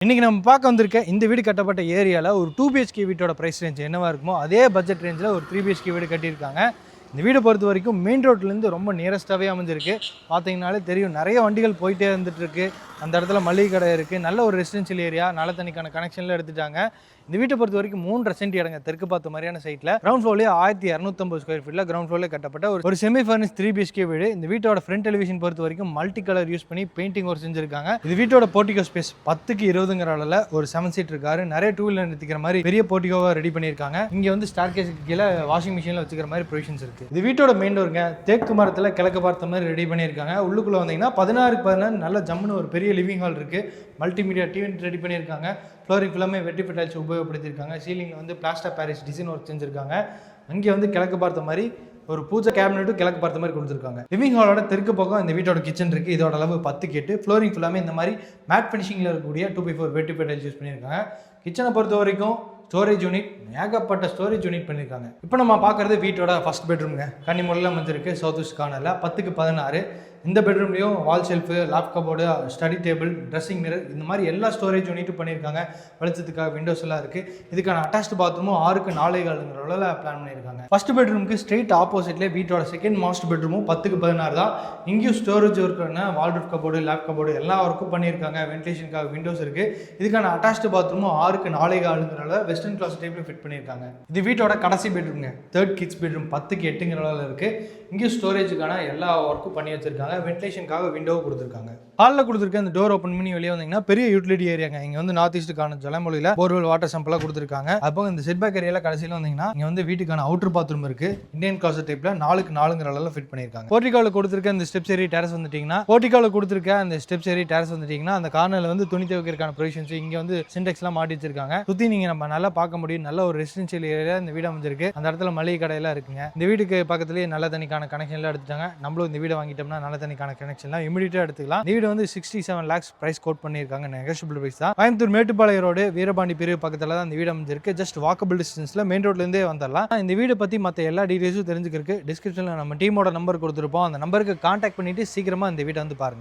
இன்னைக்கு நம்ம பார்க்க வந்திருக்க இந்த வீடு கட்டப்பட்ட ஏரியாவில் ஒரு 2 BHK வீட்டோட ப்ரைஸ் ரேஞ்ச் என்னவா இருக்குமோ அதே பட்ஜெட் ரேஞ்சில் ஒரு 3 BHK வீடு கட்டியிருக்காங்க. இந்த வீடை பொறுத்த வரைக்கும் மெயின் ரோட்லேருந்து ரொம்ப நியரஸ்ட்டாகவே அமைஞ்சிருக்கு. பார்த்தீங்கனாலே தெரியும், நிறைய வண்டிகள் போயிட்டே இருந்துட்டு இருக்கு. அந்த இடத்துல மளிகை கடை இருக்குது. நல்ல ஒரு ரெசிடென்ஷியல் ஏரியா, நல்ல தண்ணிக்கான கனெக்ஷனில் எடுத்துட்டாங்க. இந்த வீட்டை பொறுத்த வரைக்கும் 3 சென்ட் இடங்க தெற்கு பார்த்த மாதிரியான சைட்டில் கிரவுண்ட் ஃப்ளோர்லேயே 1250 ஸ்கொயர் ஃபீட்டில் கிரவுண்ட் ஃப்ளோரில் கட்டப்பட்ட ஒரு செமி ஃபர்னிஷ் 3 BHK வீடு. இந்த வீட்டோட ஃப்ரண்ட் டெலிவிஷன் பொறுத்த வரைக்கும் மல்டி கலர் யூஸ் பண்ணி பெயிண்டிங் ஒர்க் செஞ்சிருக்காங்க. இது வீட்டோட போர்ட்டிகோ ஸ்பேஸ் 10க்கு 20ங்கிற அளவில் ஒரு 7 சீட் இருக்காரு. நிறைய டூ வீலர் நிறுத்திக்கிற மாதிரி பெரிய போர்ட்டிகோவாக ரெடி பண்ணியிருக்காங்க. இங்கே வந்து ஸ்டார் கேஸுக்கு கீழே வாஷிங் மிஷினில் வச்சுக்கிற மாதிரி ப்ரொவிஷன்ஸ் இருக்குது. இது வீட்டோட மெயின் டோருங்க தேக்கு மரத்தில் கிழக்கு பார்த்த மாதிரி ரெடி பண்ணியிருக்காங்க. உள்ளுக்குள்ளே வந்தீங்கன்னா 16க்கு 16 நல்ல ஜம்முன்னு ஒரு பெரிய லிவிங் ஹால் இருக்குது. மல்டிமீடியா டிவி ரெடி பண்ணியிருக்காங்க. ஃப்ளோரிங் ஃபுல்லாமே வெட்டிஃபை டைல்ஸ் உபயோகப்படுத்தியிருக்காங்க. சீலிங்கில் வந்து பிளாஸ்டர் பாரிஸ் டிசைன் ஒர்க் செஞ்சுருக்காங்க. அங்கே வந்து கிழக்கு பார்த்த மாதிரி ஒரு பூஜை கேபினெட்டும் கிழக்கு பார்த்த மாதிரி கொடுத்துருக்காங்க. லிவிங் ஹாலோட தெற்கு பக்கம் இந்த வீட்டோட கிச்சன் இருக்குது. இதோட அளவு 10 8. ஃப்ளோரிங் ஃபுல்லாமே இந்த மாதிரி மேட் ஃபினிஷிங்கில் இருக்கக்கூடிய 2x4 வெட்டிஃபை டைல்ஸ் யூஸ் பண்ணியிருக்காங்க. கிச்சனை பொறுத்த வரைக்கும் ஸ்டோரேஜ் யூனிட், ஏகப்பட்ட ஸ்டோரேஜ் யூனிட் பண்ணியிருக்காங்க. இப்போ நம்ம பார்க்குறது வீட்டோட ஃபர்ஸ்ட் பெட்ரூம்ங்க. கன்னிமூலையில் அமைஞ்சிருக்கு. சவுத் வெஸ்ட் கார்னரில் 10க்கு 16. இந்த பெட்ரூம்லேயும் வால் ஷெல்ஃபு, லேப் cupboard, study table, dressing mirror, இந்த மாதிரி எல்லா ஸ்டோரேஜ் யூனிட்டும் பண்ணியிருக்காங்க. வெளிச்சத்துக்காக விண்டோஸ் எல்லாம் இருக்குது. இதுக்கான அட்டாச்டு பாத்ரூமும் 6க்கு 4.4ங்கிற அளவில் பிளான் பண்ணியிருக்காங்க. ஃபர்ஸ்ட் பெட்ரூமுக்கு ஸ்ட்ரெயிட் ஆப்போசிட்லேயே வீட்டோட செகண்ட் மாஸ்டர் பெட்ரூமும் 10க்கு 16 தான். இங்கேயும் ஸ்டோரேஜ் ஒர்க்கான வால்ரூஃப் கபோர்டு, லேப் கபோர்டு எல்லா ஒர்க்கும் பண்ணியிருக்காங்க. வென்டிலேஷனுக்காக விண்டோஸ் இருக்குது. இதுக்கான அட்டாச்டு பாத்ரூமும் 6க்கு 4.4ங்கிற அளவில் வெஸ்டர்ன் கிளாஸ் டைப்ல ஃபிட் பண்ணியிருக்காங்க. இது வீட்டோட கடைசி பெட்ரூம்ங்க. தேர்ட் கிட்ஸ் பெட்ரூம் 10க்கு 8ங்கிற அளவில் இருக்குது. இங்கேயும் ஸ்டோரேஜுக்கான எல்லா ஒர்க்கும் பண்ணி வச்சிருக்காங்க. வென்டிலேஷனுக்காக விண்டோவும் கொடுத்துருக்காங்க. ஹாலில் கொடுத்துருக்க இந்த டோர் ஓப்பன் பண்ணி வெளியே வந்தீங்கன்னா பெரிய யூட்டிலிட்டி ஏரியாங்க. இங்கே வந்து நார்த் ஈஸ்ட்டுக்கான ஜலமொழியில் போர்வெல் வாட்டர் சம்பெல்லாம் கொடுத்துருக்காங்க. அப்போ இந்த செட் பேக் ஏரியாவில் கடைசியில் வந்தீங்கன்னா இங்கே வந்து வீட்டுக்கான அவுட்டர் பாத்ரூம் இருக்குது. இந்தியன் கிளாஸ் டைப்பில் 4க்கு 4ங்கிற அளவில் ஃபிட் பண்ணியிருக்காங்க. போர்ட்டிகோவில் கொடுத்துருக்க இந்த ஸ்டெப்ஸ் ஏரி டெரஸ் வந்துட்டீங்கன்னா அந்த கார்னரில் வந்து துணி துவைக்கிறதுக்கான ப்ரொவிஷன்ஸ், இங்கே வந்து சிண்டெக்ஸ்லாம் மாட்டி வச்சிருக்காங்க. சுற்றி நீங்கள் நம்ம நல்லா பார்க்க முடியும். நல்ல ஒரு ரெசிடென்ஷியல் ஏரியா இந்த வீடு அமைஞ்சிருக்கு. அந்த இடத்துல மளிகை கடையெல்லாம் இருக்குங்க. இந்த வீட்டுக்கு பக்கத்துலேயே நல்ல தண்ணிக்கான கனெக்ஷன்லாம் எடுத்துட்டாங்க. நம்மளும் இந்த வீடை வாங்கிட்டோம்னா நல்ல தண்ணிக்கான கனெக்ஷன்லாம் இமிடியேட்டாக எடுத்துக்கலாம். இந்த வீடு வந்து 67 lakhs பிரைஸ் கோட் பண்ணியிருக்காங்க. நெகோஷியபிள் பிரைஸ் தான். கோயம்புத்தூர் மேட்டுப்பாளையம் ரோடு வீரபாண்டி பிரிவு பக்கத்தில் தான் இந்த வீடு அமைஞ்சிருக்கு. ஜஸ்ட் வாக்கபிள் டிஸ்டன்ஸில் மெயின் ரோட்லேருந்தே வந்துடலாம். இந்த வீடை பற்றி மற்ற எல்லா டீடைல்ஸும் தெரிஞ்சுக்கிறதுக்கு டிஸ்கிரிப்ஷனில் நம்ம டீமோட நம்பர் கொடுத்துருப்போம். அந்த நம்பருக்கு கான்டாக்ட் பண்ணிட்டு சீக்கிரமாக இந்த வீட்டை வந்து பாருங்க.